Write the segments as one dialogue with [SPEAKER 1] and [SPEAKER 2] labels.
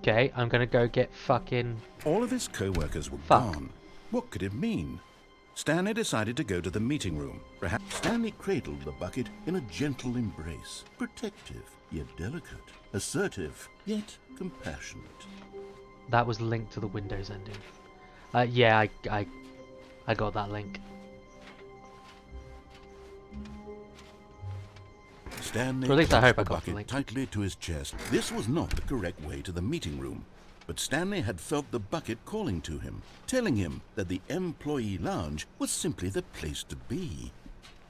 [SPEAKER 1] Okay, I'm gonna go get fucking...
[SPEAKER 2] All of his co-workers were
[SPEAKER 1] Fuck.
[SPEAKER 2] gone. What could it mean? Stanley decided to go to the meeting room. Perhaps Stanley cradled the bucket in a gentle embrace. Protective, yet delicate. Assertive, yet compassionate.
[SPEAKER 1] That was linked to the Windows ending. Yeah, I got that link.
[SPEAKER 2] Stanley
[SPEAKER 1] Or at least I hope
[SPEAKER 2] clutched
[SPEAKER 1] I
[SPEAKER 2] the
[SPEAKER 1] got the
[SPEAKER 2] bucket
[SPEAKER 1] link.
[SPEAKER 2] tightly to his chest. This was not the correct way to the meeting room. But Stanley had felt the bucket calling to him, telling him that the employee lounge was simply the place to be.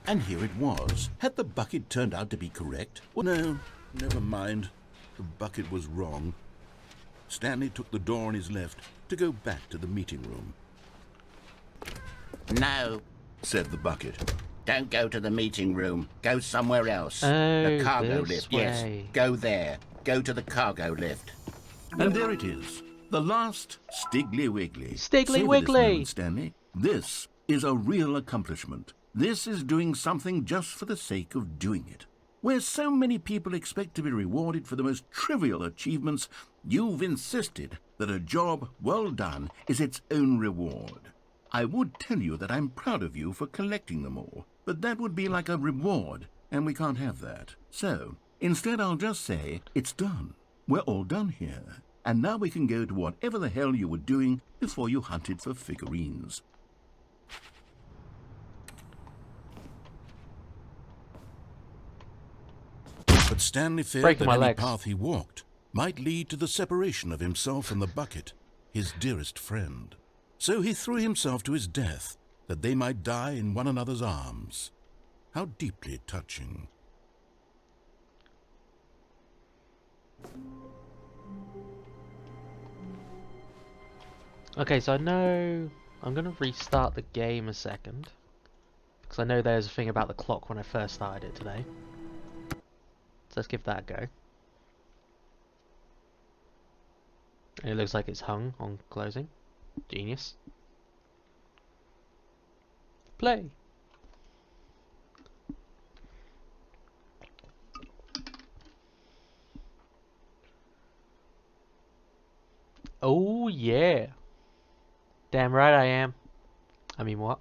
[SPEAKER 2] And here it was. Had the bucket turned out to be correct? Well, no, never mind. The bucket was wrong. Stanley took the door on his left to go back to the meeting room.
[SPEAKER 3] No,
[SPEAKER 2] Said the bucket.
[SPEAKER 3] don't go to the meeting room. Go somewhere else.
[SPEAKER 1] Oh,
[SPEAKER 3] the cargo
[SPEAKER 1] this
[SPEAKER 3] lift,
[SPEAKER 1] way.
[SPEAKER 3] yes. Go there. Go to the cargo lift.
[SPEAKER 2] And there it is. The last Stiggly Wiggly.
[SPEAKER 1] Stiggly
[SPEAKER 2] Savor
[SPEAKER 1] Wiggly.
[SPEAKER 2] This moment, Stanley. This is a real accomplishment. This is doing something just for the sake of doing it. Where so many people expect to be rewarded for the most trivial achievements, you've insisted that a job well done is its own reward. I would tell you that I'm proud of you for collecting them all, but that would be like a reward, and we can't have that. So, instead I'll just say, it's done. We're all done here. And now we can go to whatever the hell you were doing before you hunted for figurines. But Stanley feared
[SPEAKER 1] Breaking
[SPEAKER 2] that
[SPEAKER 1] my
[SPEAKER 2] any
[SPEAKER 1] legs.
[SPEAKER 2] path he walked might lead to the separation of himself and the bucket, his dearest friend. So he threw himself to his death, that they might die in one another's arms. How deeply touching.
[SPEAKER 1] Okay, so I know... I'm gonna restart the game a second. Because I know there's a thing about the clock when I first started it today. So let's give that a go. It looks like it's hung on closing. Genius. Play! Oh yeah! Damn right I am. I mean what?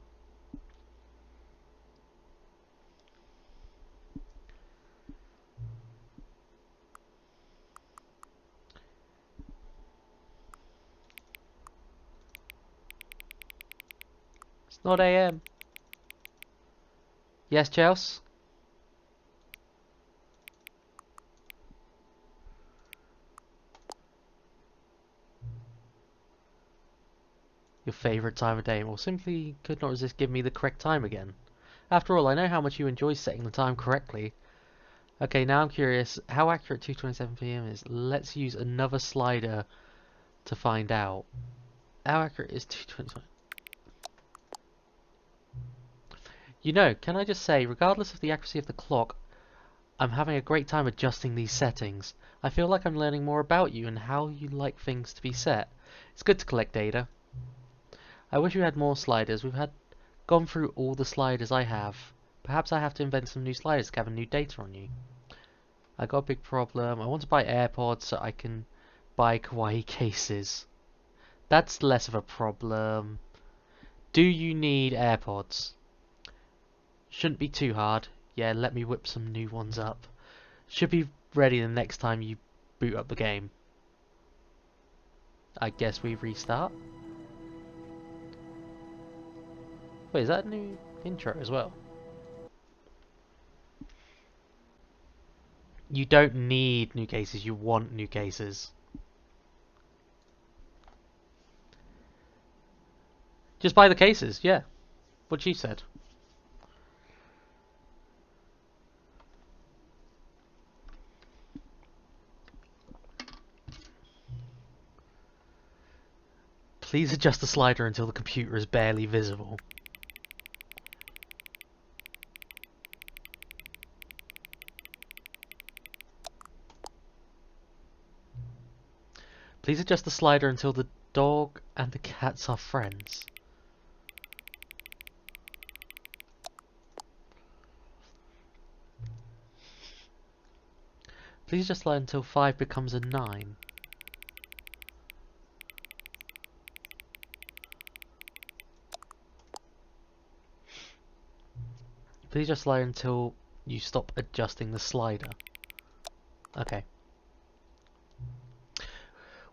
[SPEAKER 1] It's not AM. Yes, Chelsea? Your favourite time of day, or simply could not resist giving me the correct time again. After all, I know how much you enjoy setting the time correctly. Okay, now I'm curious, how accurate 2:27 PM is? Let's use another slider to find out. How accurate is 2:27? You know, can I just say, regardless of the accuracy of the clock, I'm having a great time adjusting these settings. I feel like I'm learning more about you and how you like things to be set. It's good to collect data. I wish we had more sliders. We've gone through all the sliders I have. Perhaps I have to invent some new sliders to gather new data on you. I got a big problem. I want to buy AirPods so I can buy kawaii cases. That's less of a problem. Do you need AirPods? Shouldn't be too hard. Yeah, let me whip some new ones up. Should be ready the next time you boot up the game. I guess we restart. Wait, is that a new intro as well? You don't need new cases, you want new cases. Just buy the cases, yeah. What she said. Please adjust the slider until the computer is barely visible. Please adjust the slider until the dog and the cats are friends. Please adjust the slider until 5 becomes a 9. Please just slide until you stop adjusting the slider. Okay.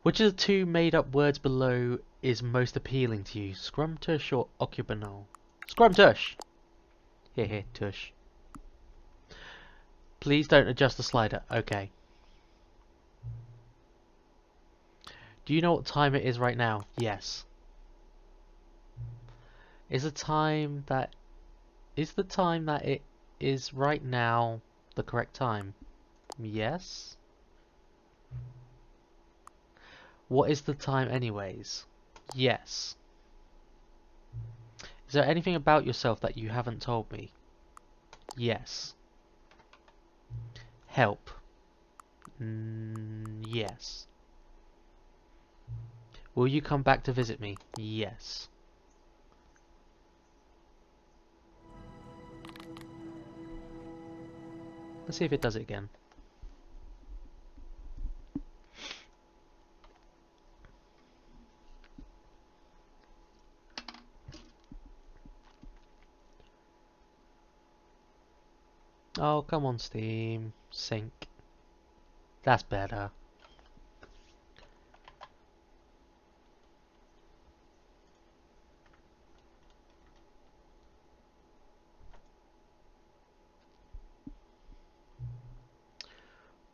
[SPEAKER 1] Which of the two made-up words below is most appealing to you? Scrumtush or occupanal? Scrumtush! Here, tush. Please don't adjust the slider. Okay. Do you know what time it is right now? Yes. Is the time that it is right now the correct time? Yes. What is the time anyways? Yes. Is there anything about yourself that you haven't told me? Yes. Help. Yes. Will you come back to visit me? Yes. Let's see if it does it again. Oh, come on, Steam. Sync. That's better.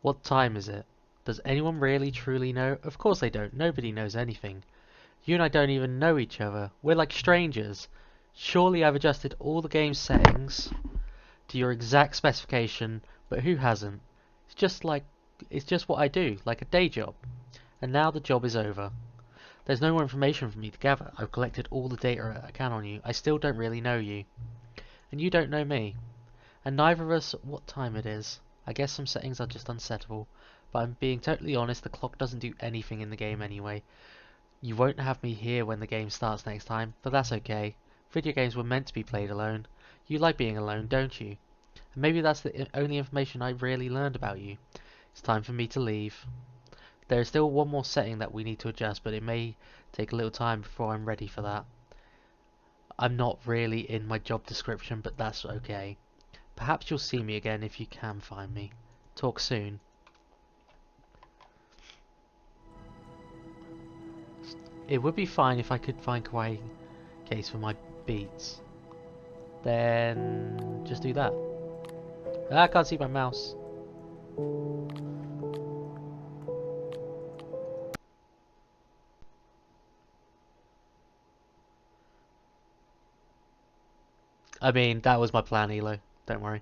[SPEAKER 1] What time is it? Does anyone really truly know? Of course they don't. Nobody knows anything. You and I don't even know each other. We're like strangers. Surely I've adjusted all the game's settings to your exact specification, but who hasn't? It's just what I do, like a day job. And now the job is over. There's no more information for me to gather. I've collected all the data I can on you. I still don't really know you. And you don't know me. And neither of us what time it is. I guess some settings are just unsettable. But I'm being totally honest, the clock doesn't do anything in the game anyway. You won't have me here when the game starts next time, but that's okay. Video games were meant to be played alone. You like being alone, don't you? And maybe that's the only information I really learned about you. It's time for me to leave. There is still one more setting that we need to adjust, but it may take a little time before I'm ready for that. I'm not really in my job description, but that's okay. Perhaps you'll see me again if you can find me. Talk soon. It would be fine if I could find kawaii case for my beats. Then just do that. I can't see my mouse. I mean, that was my plan, Elo. Don't worry.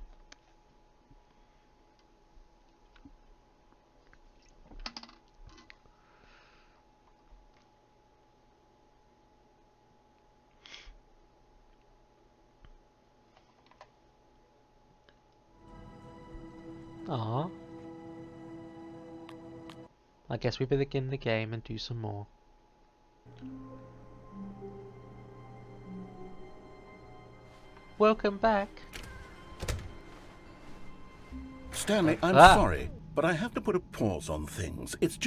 [SPEAKER 1] Ah. I guess we begin the game and do some more. Welcome back.
[SPEAKER 2] Stanley, I'm sorry, but I have to put a pause on things. It's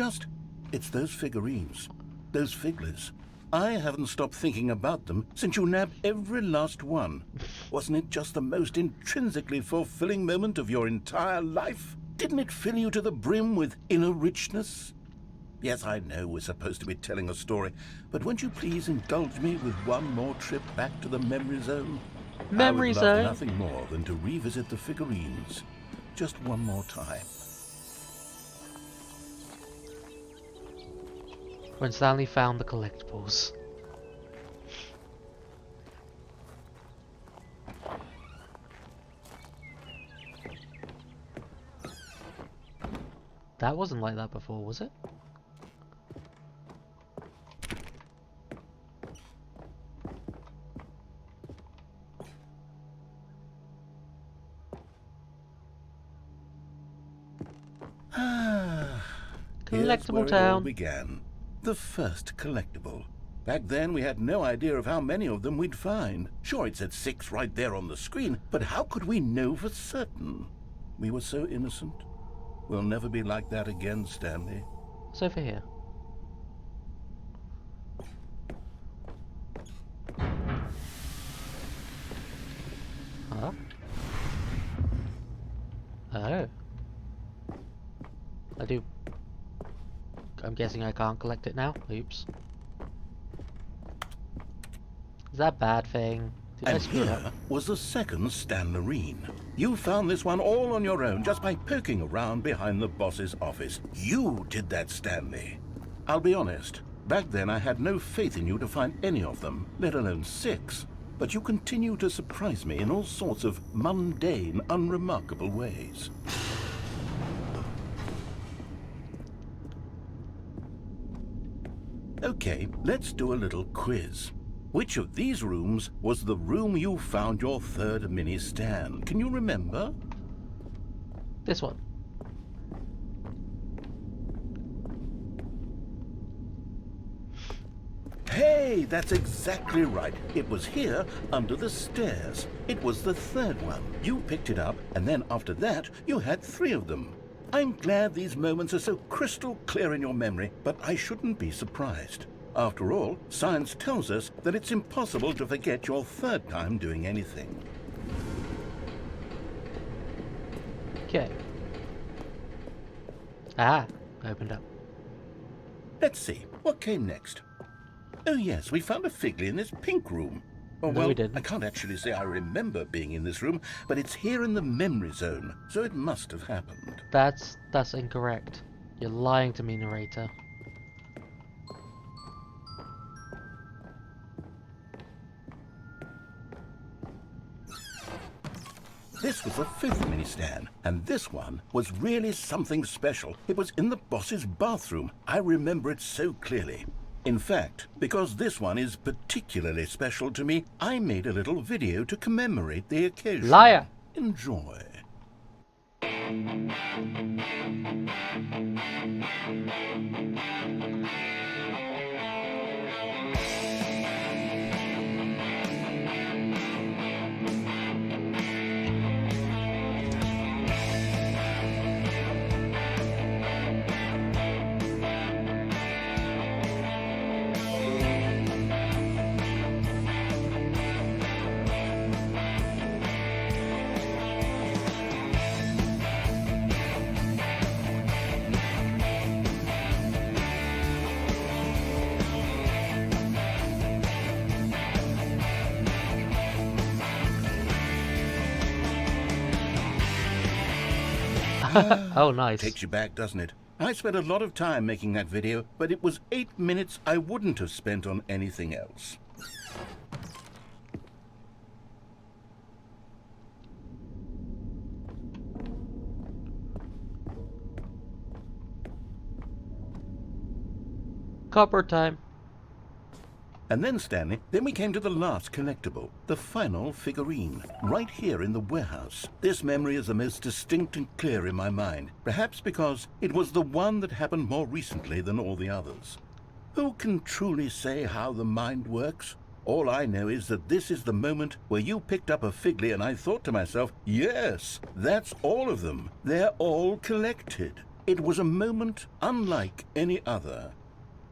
[SPEAKER 2] those figurines. Those figglers. I haven't stopped thinking about them since you nabbed every last one. Wasn't it just the most intrinsically fulfilling moment of your entire life? Didn't it fill you to the brim with inner richness? Yes, I know we're supposed to be telling a story, but won't you please indulge me with one more trip back to the memory zone?
[SPEAKER 1] Memory
[SPEAKER 2] I would
[SPEAKER 1] zone?
[SPEAKER 2] love nothing more than to revisit the figurines. Just one more time.
[SPEAKER 1] When Stanley found the collectibles. That wasn't like that before, was it?
[SPEAKER 2] Here's where
[SPEAKER 1] Collectible
[SPEAKER 2] it all
[SPEAKER 1] town.
[SPEAKER 2] began. The first collectible. Back then, we had no idea of how many of them we'd find. Sure, it said 6 right there on the screen, but how could we know for certain? We were so innocent. We'll never be like that again, Stanley.
[SPEAKER 1] It's over here. Huh? guessing I can't collect it now. Oops. Is that a bad thing? Did I
[SPEAKER 2] And
[SPEAKER 1] screw up?
[SPEAKER 2] here was the second Stanley. You found this one all on your own just by poking around behind the boss's office. You did that, Stanley. I'll be honest, back then I had no faith in you to find any of them, let alone 6. But you continue to surprise me in all sorts of mundane, unremarkable ways. Okay, let's do a little quiz. Which of these rooms was the room you found your third mini Stan? Can you remember?
[SPEAKER 1] This one.
[SPEAKER 2] Hey, that's exactly right. It was here, under the stairs. It was the third one. You picked it up, and then after that, you had 3 of them. I'm glad these moments are so crystal clear in your memory, but I shouldn't be surprised. After all, science tells us that it's impossible to forget your third time doing anything.
[SPEAKER 1] Okay. Ah, opened up.
[SPEAKER 2] Let's see, what came next? Oh yes, we found a Figley in this pink room. Oh,
[SPEAKER 1] No,
[SPEAKER 2] well,
[SPEAKER 1] we didn't.
[SPEAKER 2] I can't actually say I remember being in this room, but it's here in the memory zone, so it must have happened.
[SPEAKER 1] That's incorrect. You're lying to me, narrator.
[SPEAKER 2] This was the 5th mini Stan, and this one was really something special. It was in the boss's bathroom. I remember it so clearly. In fact, because this one is particularly special to me, I made a little video to commemorate the occasion.
[SPEAKER 1] Liar!
[SPEAKER 2] Enjoy.
[SPEAKER 1] Oh, nice.
[SPEAKER 2] Takes you back, doesn't it? I spent a lot of time making that video, but it was 8 minutes I wouldn't have spent on anything else.
[SPEAKER 1] Copper time.
[SPEAKER 2] And then, Stanley, then we came to the last collectible, the final figurine, right here in the warehouse. This memory is the most distinct and clear in my mind, perhaps because it was the one that happened more recently than all the others. Who can truly say how the mind works? All I know is that this is the moment where you picked up a Figley and I thought to myself, yes, that's all of them. They're all collected. It was a moment unlike any other.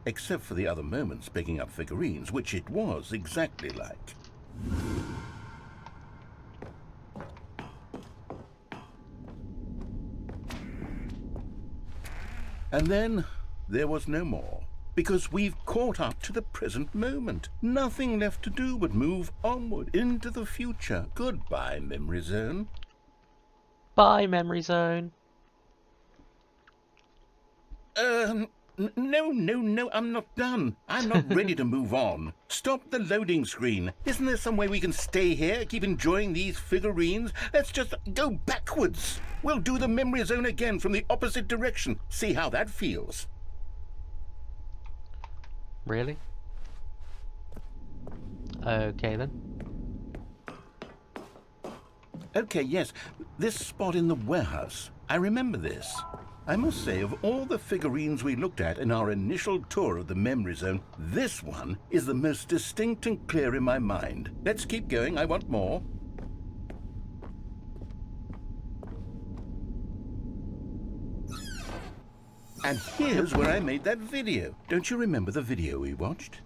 [SPEAKER 2] Except for the other moments picking up figurines, which it was exactly like. And then there was no more, because we've caught up to the present moment. Nothing left to do but move onward into the future. Goodbye, Memory Zone.
[SPEAKER 1] Bye, memory zone.
[SPEAKER 2] No, I'm not done. I'm not ready to move on. Stop the loading screen. Isn't there some way we can stay here, keep enjoying these figurines? Let's just go backwards. We'll do the memory zone again from the opposite direction. See how that feels.
[SPEAKER 1] Really? Okay then.
[SPEAKER 2] Okay, yes, this spot in the warehouse. I remember this. I must say, of all the figurines we looked at in our initial tour of the memory zone, this one is the most distinct and clear in my mind. Let's keep going, I want more. And here's where I made that video. Don't you remember the video we watched?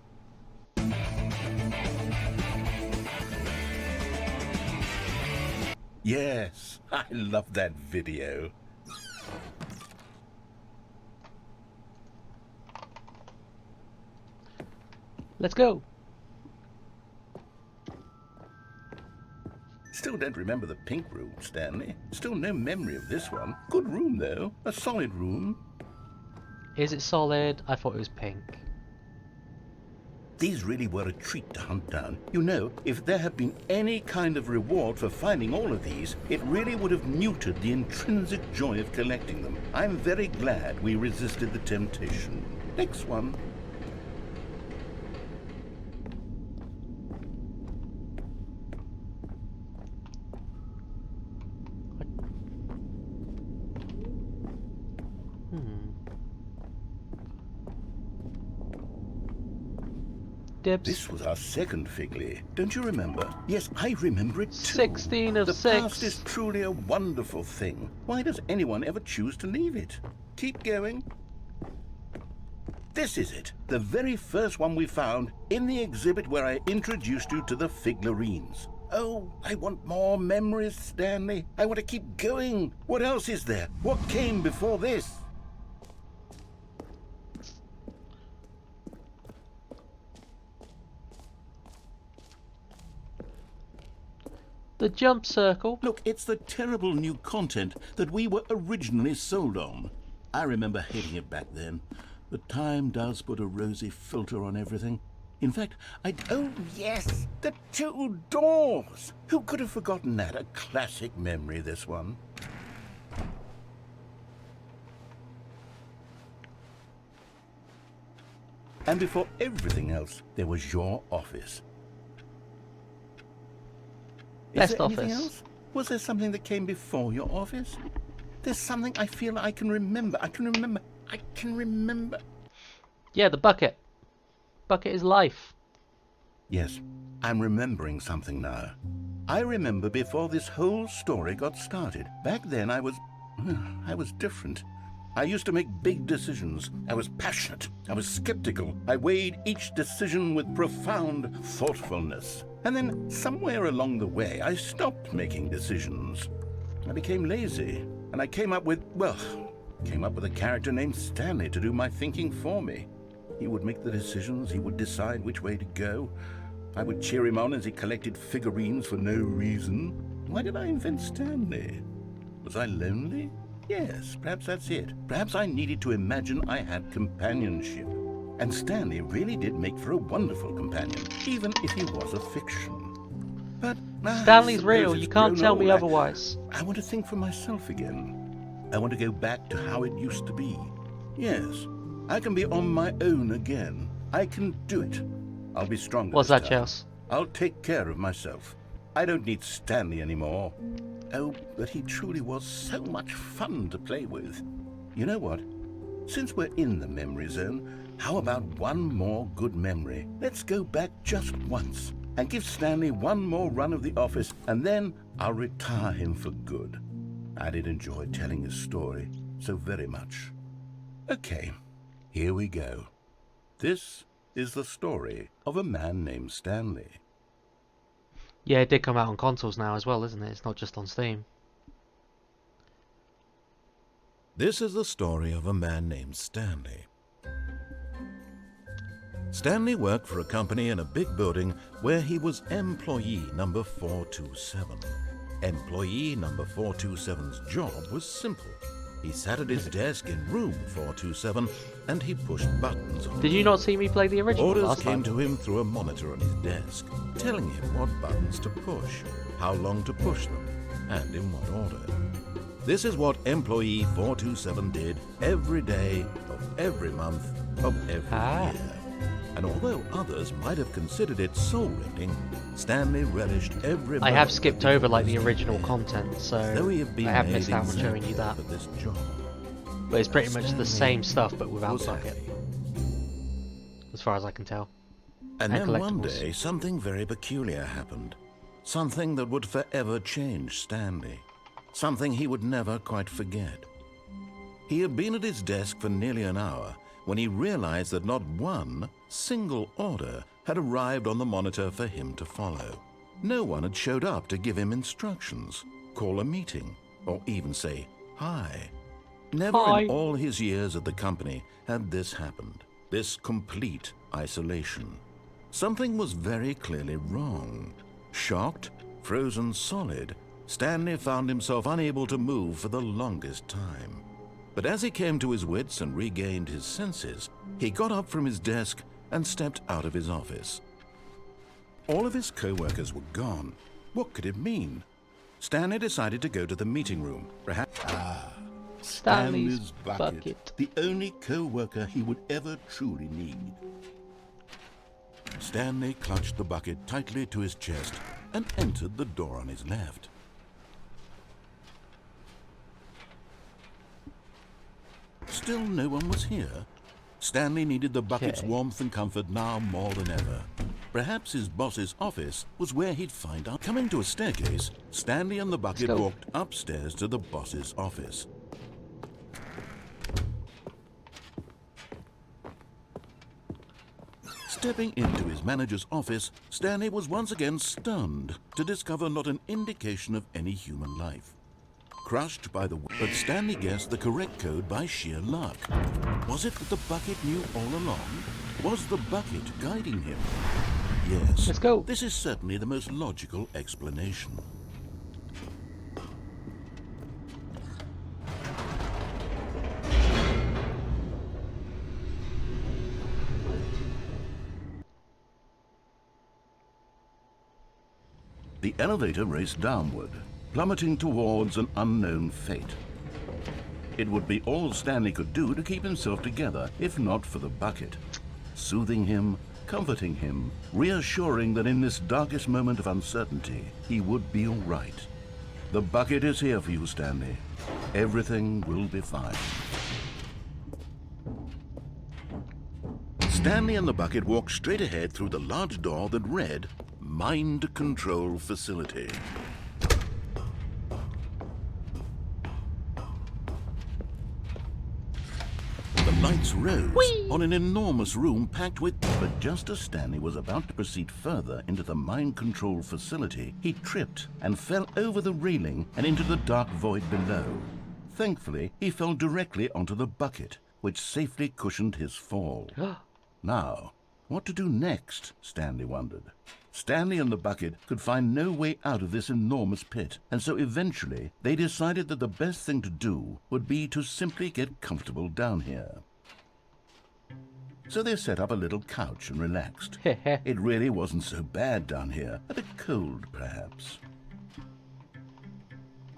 [SPEAKER 2] Yes, I love that video.
[SPEAKER 1] Let's go.
[SPEAKER 2] Still don't remember the pink room, Stanley. Still no memory of this one. Good room, though. A solid room.
[SPEAKER 1] Is it solid? I thought it was pink.
[SPEAKER 2] These really were a treat to hunt down. You know, if there had been any kind of reward for finding all of these, it really would have muted the intrinsic joy of collecting them. I'm very glad we resisted the temptation. Next one.
[SPEAKER 1] Dibs.
[SPEAKER 2] This was our second Figley. Don't you remember? Yes, I remember it too.
[SPEAKER 1] 16 of
[SPEAKER 2] the
[SPEAKER 1] 6.
[SPEAKER 2] past is truly a wonderful thing. Why does anyone ever choose to leave it? Keep going. This is it. The very first one we found in the exhibit where I introduced you to the Figlarines. Oh, I want more memories, Stanley. I want to keep going. What else is there? What came before this?
[SPEAKER 1] The jump circle.
[SPEAKER 2] Look, it's the terrible new content that we were originally sold on. I remember hating it back then. But time does put a rosy filter on everything. In fact, oh yes, the 2 doors! Who could have forgotten that? A classic memory, this one. And before everything else, there was your office. Is there anything else? Was there something that came before your office? There's something I feel I can remember. I can remember.
[SPEAKER 1] Yeah, the bucket. Bucket is life.
[SPEAKER 2] Yes, I'm remembering something now. I remember before this whole story got started. Back then I was different. I used to make big decisions. I was passionate. I was skeptical. I weighed each decision with profound thoughtfulness. And then somewhere along the way, I stopped making decisions. I became lazy, and I came up with a character named Stanley to do my thinking for me. He would make the decisions, he would decide which way to go. I would cheer him on as he collected figurines for no reason. Why did I invent Stanley? Was I lonely? Yes, perhaps that's it. Perhaps I needed to imagine I had companionship. And Stanley really did make for a wonderful companion, even if he was a fiction. But
[SPEAKER 1] Stanley's real, you can't tell me otherwise.
[SPEAKER 2] I want to think for myself again. I want to go back to how it used to be. Yes, I can be on my own again. I can do it. I'll be stronger.
[SPEAKER 1] What's that, Chels?
[SPEAKER 2] I'll take care of myself. I don't need Stanley anymore. Oh, but he truly was so much fun to play with. You know what? Since we're in the memory zone, how about one more good memory? Let's go back just once and give Stanley one more run of the office, and then I'll retire him for good. I did enjoy telling his story so very much. Okay, here we go. This is the story of a man named Stanley.
[SPEAKER 1] Yeah, it did come out on consoles now as well, isn't it? It's not just on Steam.
[SPEAKER 4] This is the story of a man named Stanley. Stanley worked for a company in a big building where he was employee number 427. Employee number 427's job was simple. He sat at his desk in room 427 and he pushed buttons on
[SPEAKER 1] Did you not see me play the original
[SPEAKER 4] Orders
[SPEAKER 1] last
[SPEAKER 4] came
[SPEAKER 1] time?
[SPEAKER 4] to him through a monitor on his desk, telling him what buttons to push, how long to push them, and in what order. This is what employee 427 did every day of every month of every year. And although others might have considered it soul-rending, Stanley relished every
[SPEAKER 1] I have
[SPEAKER 4] moment
[SPEAKER 1] skipped
[SPEAKER 4] of
[SPEAKER 1] over like the
[SPEAKER 4] his
[SPEAKER 1] original
[SPEAKER 4] career.
[SPEAKER 1] content, so
[SPEAKER 4] Though he had been
[SPEAKER 1] I have
[SPEAKER 4] made
[SPEAKER 1] missed out on showing you
[SPEAKER 4] exactly
[SPEAKER 1] that.
[SPEAKER 4] for this job.
[SPEAKER 1] But it's pretty much the same stuff, but without
[SPEAKER 4] Was
[SPEAKER 1] the bucket,
[SPEAKER 4] happy.
[SPEAKER 1] as far as I can tell.
[SPEAKER 4] And
[SPEAKER 1] And
[SPEAKER 4] then one
[SPEAKER 1] collectibles.
[SPEAKER 4] day, something very peculiar happened. Something that would forever change Stanley. Something he would never quite forget. He had been at his desk for nearly an hour when he realized that not one single order had arrived on the monitor for him to follow. No one had showed up to give him instructions, call a meeting, or even say hi. Never
[SPEAKER 1] Hi.
[SPEAKER 4] in all his years at the company had this happened, this complete isolation. Something was very clearly wrong. Shocked, frozen solid, Stanley found himself unable to move for the longest time. But as he came to his wits and regained his senses, he got up from his desk and stepped out of his office. All of his co-workers were gone. What could it mean? Stanley decided to go to the meeting room. Perhaps
[SPEAKER 1] Stanley's bucket.
[SPEAKER 2] The only co-worker he would ever truly need.
[SPEAKER 4] Stanley clutched the bucket tightly to his chest and entered the door on his left. Still no one was here. Stanley needed the bucket's warmth and comfort now more than ever. Perhaps his boss's office was where he'd find out. Coming to a staircase, Stanley and the bucket walked upstairs to the boss's office. Stepping into his manager's office, Stanley was once again stunned to discover not an indication of any human life. Crushed by the... But Stanley guessed the correct code by sheer luck. Was it that the bucket knew all along? Was the bucket guiding him? Yes.
[SPEAKER 1] Let's go.
[SPEAKER 4] This is certainly the most logical explanation.
[SPEAKER 2] The elevator raced downward, plummeting towards an unknown fate. It would be all Stanley could do to keep himself together, if not for the bucket. Soothing him, comforting him, reassuring that in this darkest moment of uncertainty, he would be all right. The bucket is here for you, Stanley. Everything will be fine.
[SPEAKER 4] Stanley and the bucket walked straight ahead through the large door that read, Mind Control Facility. The lights rose on an enormous room packed with...
[SPEAKER 2] But just as Stanley was about to proceed further into the mind control facility, he tripped and fell over the railing and into the dark void below. Thankfully, he fell directly onto the bucket, which safely cushioned his fall. Now, what to do next, Stanley wondered. Stanley and the bucket could find no way out of this enormous pit, and so eventually they decided that the best thing to do would be to simply get comfortable down here. So they set up a little couch and relaxed. It really wasn't so bad down here, a bit cold perhaps.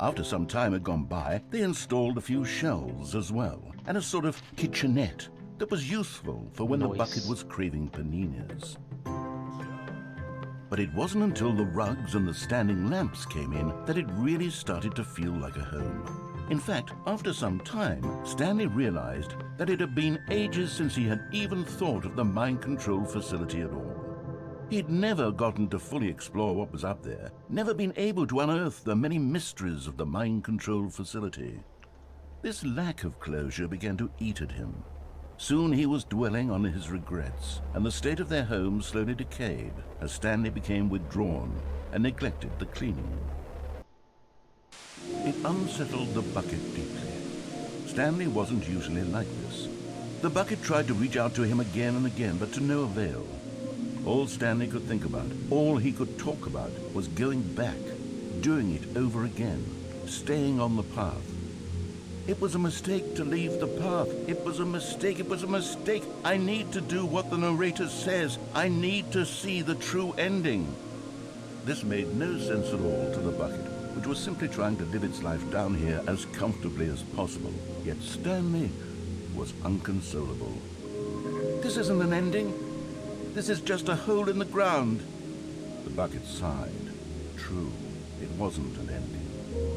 [SPEAKER 2] After some time had gone by, they installed a few shelves as well, and a sort of kitchenette that was useful for when the bucket was craving paninis. But it wasn't until the rugs and the standing lamps came in that it really started to feel like a home. In fact, after some time, Stanley realized that it had been ages since he had even thought of the mind control facility at all. He'd never gotten to fully explore what was up there, never been able to unearth the many mysteries of the mind control facility. This lack of closure began to eat at him. Soon he was dwelling on his regrets, and the state of their home slowly decayed as Stanley became withdrawn and neglected the cleaning. It unsettled the bucket deeply. Stanley wasn't usually like this. The bucket tried to reach out to him again and again, but to no avail. All Stanley could think about, all he could talk about, was going back, doing it over again, staying on the path. It was a mistake to leave the path. It was a mistake. It was a mistake. I need to do what the narrator says. I need to see the true ending. This made no sense at all to the bucket, which was simply trying to live its life down here as comfortably as possible. Yet Stanley was unconsolable. This isn't an ending. This is just a hole in the ground. The bucket sighed. True, it wasn't an ending.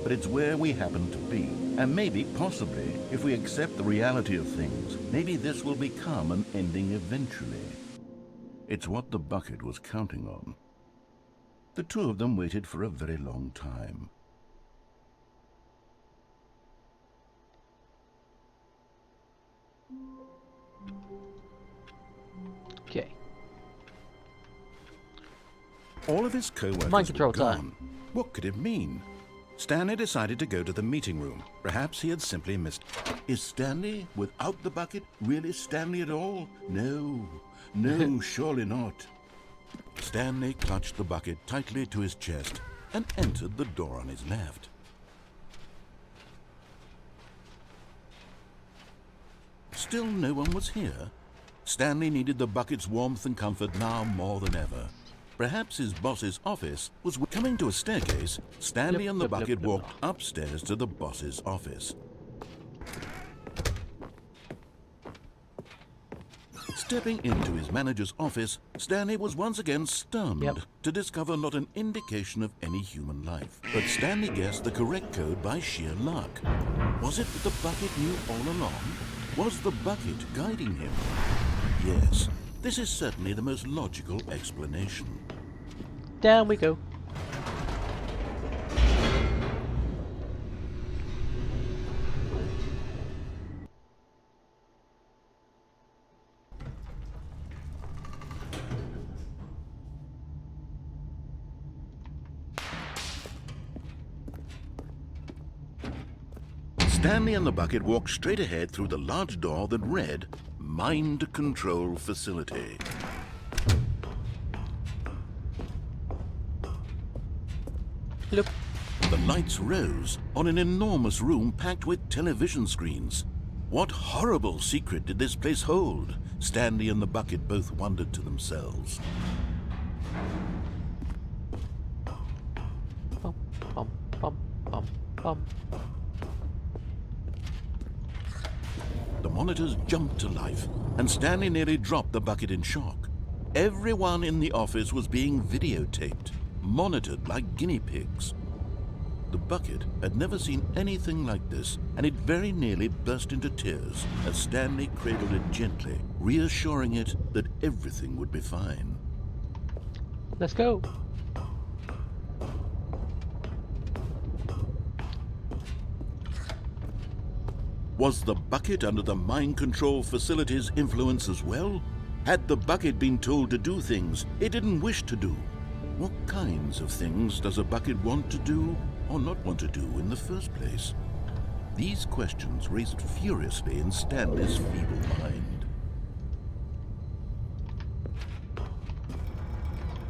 [SPEAKER 2] But it's where we happen to be. And maybe, possibly, if we accept the reality of things, maybe this will become an ending eventually. It's what the bucket was counting on. The two of them waited for a very long time.
[SPEAKER 1] Okay.
[SPEAKER 4] All of his co-workers
[SPEAKER 1] Mind control
[SPEAKER 4] were gone.
[SPEAKER 1] time.
[SPEAKER 4] What could it mean? Stanley decided to go to the meeting room. Perhaps he had simply missed...
[SPEAKER 2] Is Stanley, without the bucket, really Stanley at all? No, surely not.
[SPEAKER 4] Stanley clutched the bucket tightly to his chest and entered the door on his left. Still no one was here. Stanley needed the bucket's warmth and comfort now more than ever. Perhaps his boss's office was coming to a staircase. Stanley and the bucket walked upstairs to the boss's office. Stepping into his manager's office, Stanley was once again stunned to discover not an indication of any human life. But Stanley guessed the correct code by sheer luck. Was it that the bucket knew all along? Was the bucket guiding him? Yes, this is certainly the most logical explanation.
[SPEAKER 1] Down we go.
[SPEAKER 2] Stanley and the bucket walked straight ahead through the large door that read, Mind Control Facility.
[SPEAKER 1] Look.
[SPEAKER 2] The lights rose on an enormous room packed with television screens. What horrible secret did this place hold? Stanley and the bucket both wondered to themselves.
[SPEAKER 1] Bum, bum, bum, bum, bum.
[SPEAKER 2] The monitors jumped to life, and Stanley nearly dropped the bucket in shock. Everyone in the office was being videotaped, monitored like guinea pigs. The bucket had never seen anything like this, and it very nearly burst into tears as Stanley cradled it gently, reassuring it that everything would be fine.
[SPEAKER 1] Let's go.
[SPEAKER 2] Was the bucket under the mind control facility's influence as well? Had the bucket been told to do things it didn't wish to do? What kinds of things does a bucket want to do or not want to do in the first place? These questions raced furiously in Stanley's feeble mind.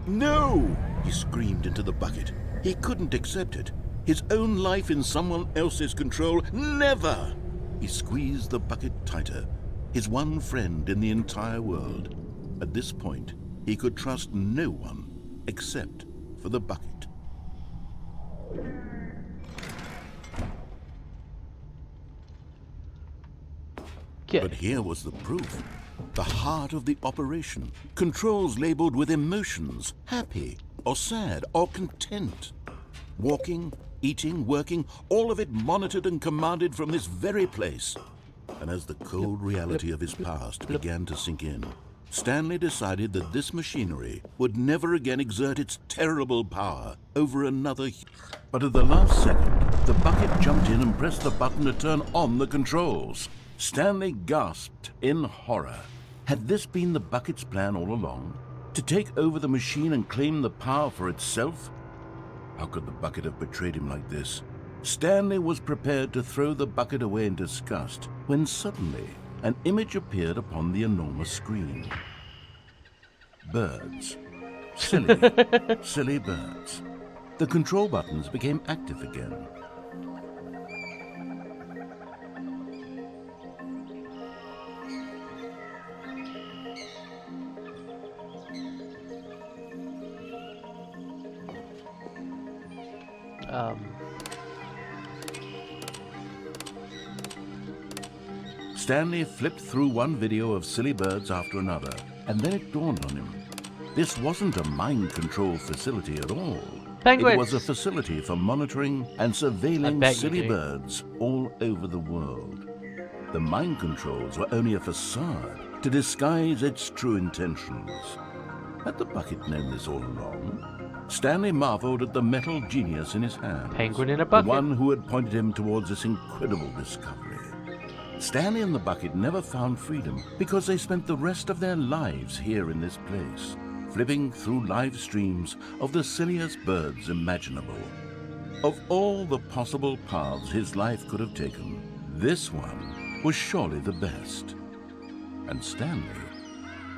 [SPEAKER 2] No! He screamed into the bucket. He couldn't accept it. His own life in someone else's control, never! He squeezed the bucket tighter, his one friend in the entire world. At this point, he could trust no one except for the bucket. But here was the proof. The heart of the operation. Controls labeled with emotions, happy or sad or content. Walking, eating, working, all of it monitored and commanded from this very place. And as the cold reality of his past began to sink in, Stanley decided that this machinery would never again exert its terrible power over another. But at the last second, the bucket jumped in and pressed the button to turn on the controls. Stanley gasped in horror. Had this been the bucket's plan all along? To take over the machine and claim the power for itself? How could the bucket have betrayed him like this? Stanley was prepared to throw the bucket away in disgust when suddenly an image appeared upon the enormous screen. Birds. Silly, silly birds. The control buttons became active again. Stanley flipped through one video of silly birds after another, and then it dawned on him. This wasn't a mind control facility at all.
[SPEAKER 1] Penguins.
[SPEAKER 2] It was a facility for monitoring and surveilling silly birds all over the world. The mind controls were only a facade to disguise its true intentions. Had the bucket known this all along? Stanley marveled at the metal genius in his hand.
[SPEAKER 1] Penguin in a bucket.
[SPEAKER 2] The one who had pointed him towards this incredible discovery. Stanley and the bucket never found freedom because they spent the rest of their lives here in this place, flipping through live streams of the silliest birds imaginable. Of all the possible paths his life could have taken, this one was surely the best. And Stanley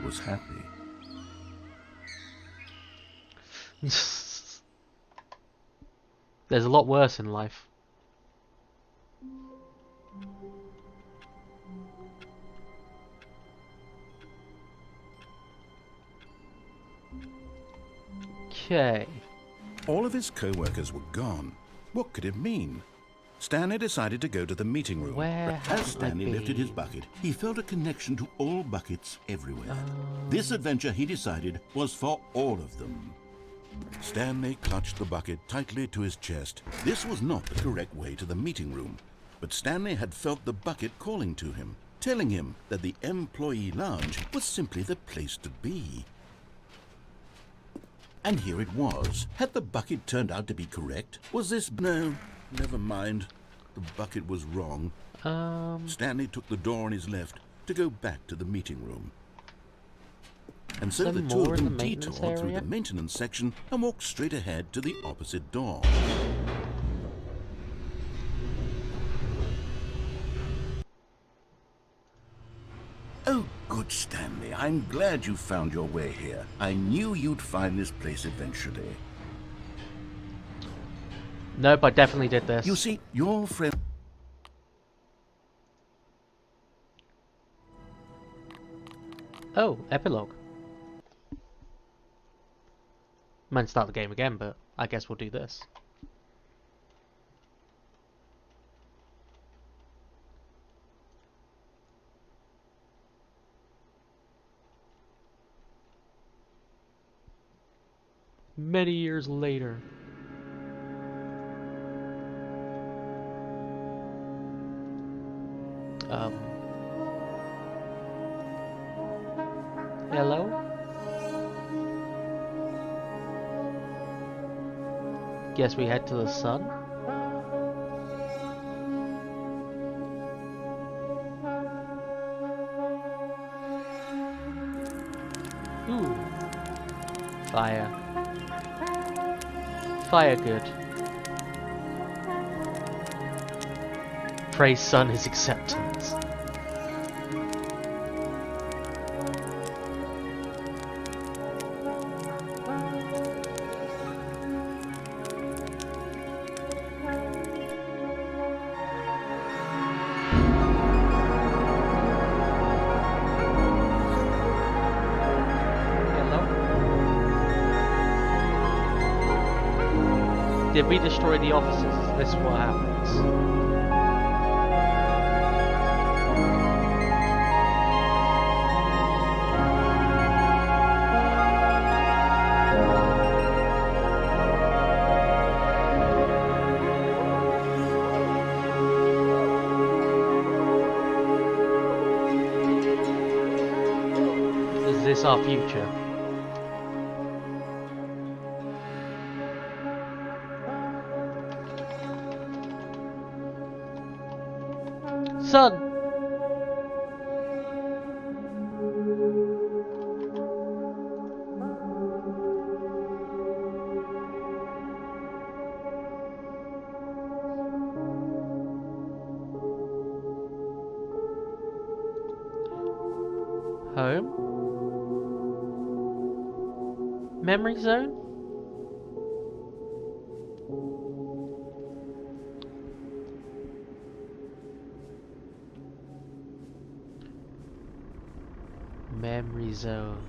[SPEAKER 2] was happy.
[SPEAKER 1] There's a lot worse in life. Okay.
[SPEAKER 4] All of his co-workers were gone. What could it mean? Stanley decided to go to the meeting room.
[SPEAKER 1] Where
[SPEAKER 2] As
[SPEAKER 1] have I
[SPEAKER 2] Stanley lifted his
[SPEAKER 1] been?
[SPEAKER 2] bucket, he felt a connection to all buckets everywhere. This adventure, he decided, was for all of them.
[SPEAKER 4] Stanley clutched the bucket tightly to his chest.
[SPEAKER 2] This was not the correct way to the meeting room, but Stanley had felt the bucket calling to him, telling him that the employee lounge was simply the place to be. And here it was. Had the bucket turned out to be correct? Was this... No, never mind. The bucket was wrong. Stanley took the door on his left to go back to the meeting room. And so the
[SPEAKER 1] Some
[SPEAKER 2] two
[SPEAKER 1] more
[SPEAKER 2] of
[SPEAKER 1] in
[SPEAKER 2] them
[SPEAKER 1] the maintenance
[SPEAKER 2] detoured through
[SPEAKER 1] area?
[SPEAKER 2] the maintenance section and walked straight ahead to the opposite door. Oh, good, Stanley. I'm glad you found your way here. I knew you'd find this place eventually.
[SPEAKER 1] Nope, I definitely did this.
[SPEAKER 2] You see, your friend...
[SPEAKER 1] Oh, epilogue. Might start the game again, but I guess we'll do this. Many years later. Hello? Guess we head to the sun? Ooh. Fire. Fire good. Praise sun is acceptance. Did we destroy the offices? Is this what happens? Is this our future? Son! Home? Memory zone? Memory zone.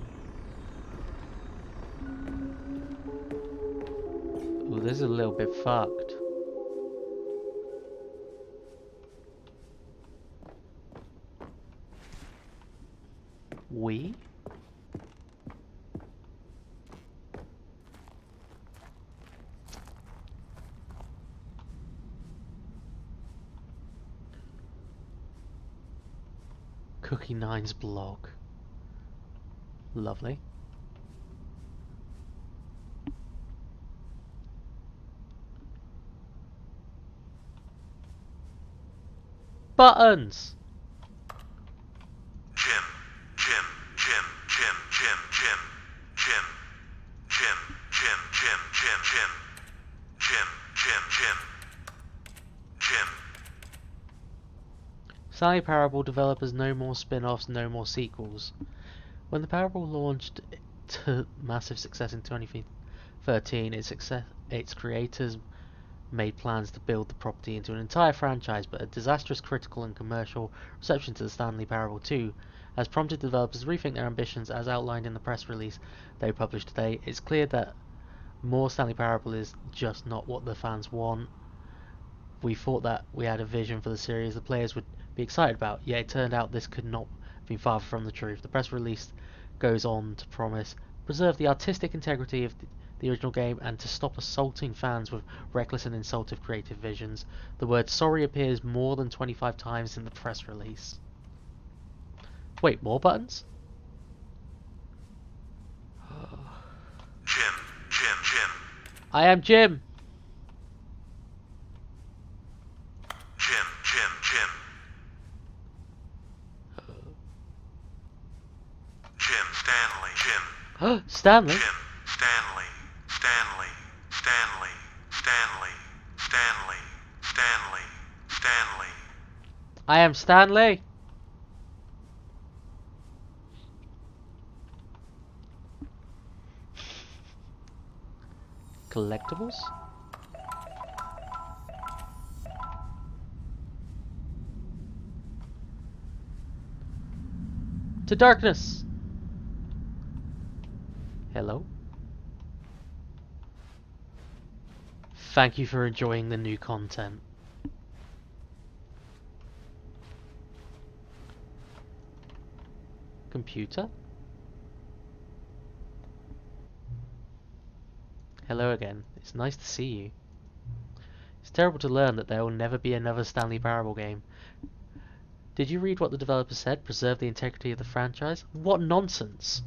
[SPEAKER 1] Ooh, this is a little bit fucked. We? Cookie Nine's blog. Lovely. Buttons!
[SPEAKER 4] Jim, Jim, Jim, Jim, Jim, Jim, Jim, Jim, Jim, Jim, Jim, Jim, Jim, Jim, Jim, Jim.
[SPEAKER 1] Sally Parable developers no more spin-offs, no more sequels. When the Parable launched to massive success in 2013, 2013, its creators made plans to build the property into an entire franchise, but a disastrous critical and commercial reception to the Stanley Parable 2 has prompted developers to rethink their ambitions. As outlined in the press release they published today, it's clear that more Stanley Parable is just not what the fans want. We thought that we had a vision for the series the players would be excited about, yet it turned out this could not be far from the truth. The press release goes on to promise preserve the artistic integrity of the original game and to stop assaulting fans with reckless and insultive creative visions. The word sorry appears more than 25 times in the press release. Wait, more buttons?
[SPEAKER 5] Jim.
[SPEAKER 1] I am Jim.
[SPEAKER 5] Jim. Jim, Stanley, Jim.
[SPEAKER 1] Stanley?
[SPEAKER 5] Jim, Stanley.
[SPEAKER 1] I am Stanley. Collectibles? To darkness. Hello. Thank you for enjoying the new content. Computer? Hello again. It's nice to see you. It's terrible to learn that there will never be another Stanley Parable game. Did you read what the developer said? Preserve the integrity of the franchise? What nonsense!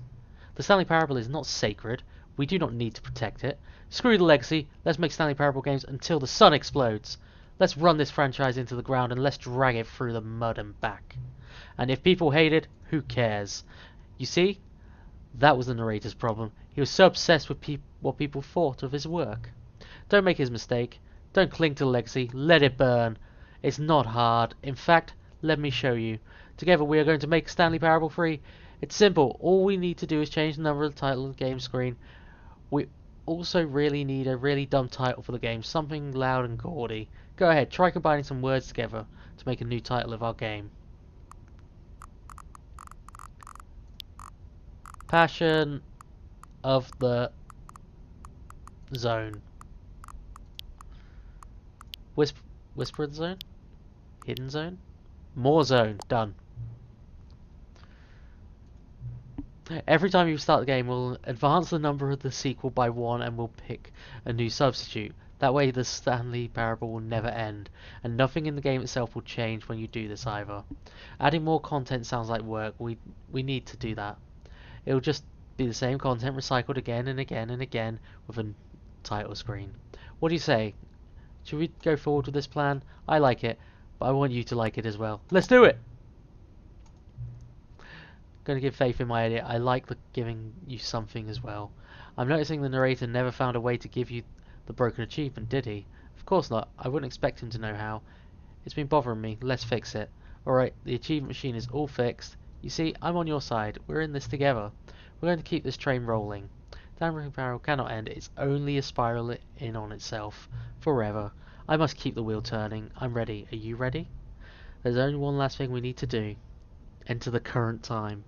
[SPEAKER 1] The Stanley Parable is not sacred. We do not need to protect it. Screw the legacy. Let's make Stanley Parable games until the sun explodes. Let's run this franchise into the ground and let's drag it through the mud and back. And if people hate it, who cares? You see? That was the narrator's problem. He was so obsessed with what people thought of his work. Don't make his mistake. Don't cling to the legacy. Let it burn. It's not hard. In fact, let me show you. Together we are going to make Stanley Parable 3. It's simple. All we need to do is change the number of the title of the game screen. We also really need a really dumb title for the game. Something loud and gaudy. Go ahead, try combining some words together to make a new title of our game. Passion of the Zone. Whisper of the Zone? Hidden Zone? More Zone. Done. Every time you start the game, we'll advance the number of the sequel by 1 and we'll pick a new substitute. That way the Stanley Parable will never end, and nothing in the game itself will change when you do this either. Adding more content sounds like work. We need to do that. It'll just be the same content recycled again and again and again with a title screen. What do you say? Should we go forward with this plan? I like it, but I want you to like it as well. Let's do it! Going to give faith in my idea. I like giving you something as well. I'm noticing the narrator never found a way to give you the broken achievement, did he? Of course not. I wouldn't expect him to know how. It's been bothering me. Let's fix it. Alright, the achievement machine is all fixed. You see, I'm on your side. We're in this together. We're going to keep this train rolling. Stanley Parable cannot end. It's only a spiral in on itself. Forever. I must keep the wheel turning. I'm ready. Are you ready? There's only one last thing we need to do. Enter the current time.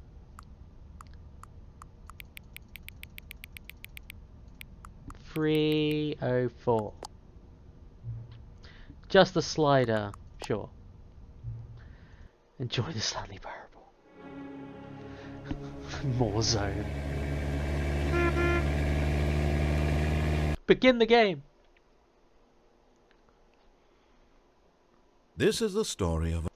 [SPEAKER 1] 3:04. Just a slider, sure. Enjoy the Stanley Parable. More Zone. Begin the game.
[SPEAKER 4] This is the story of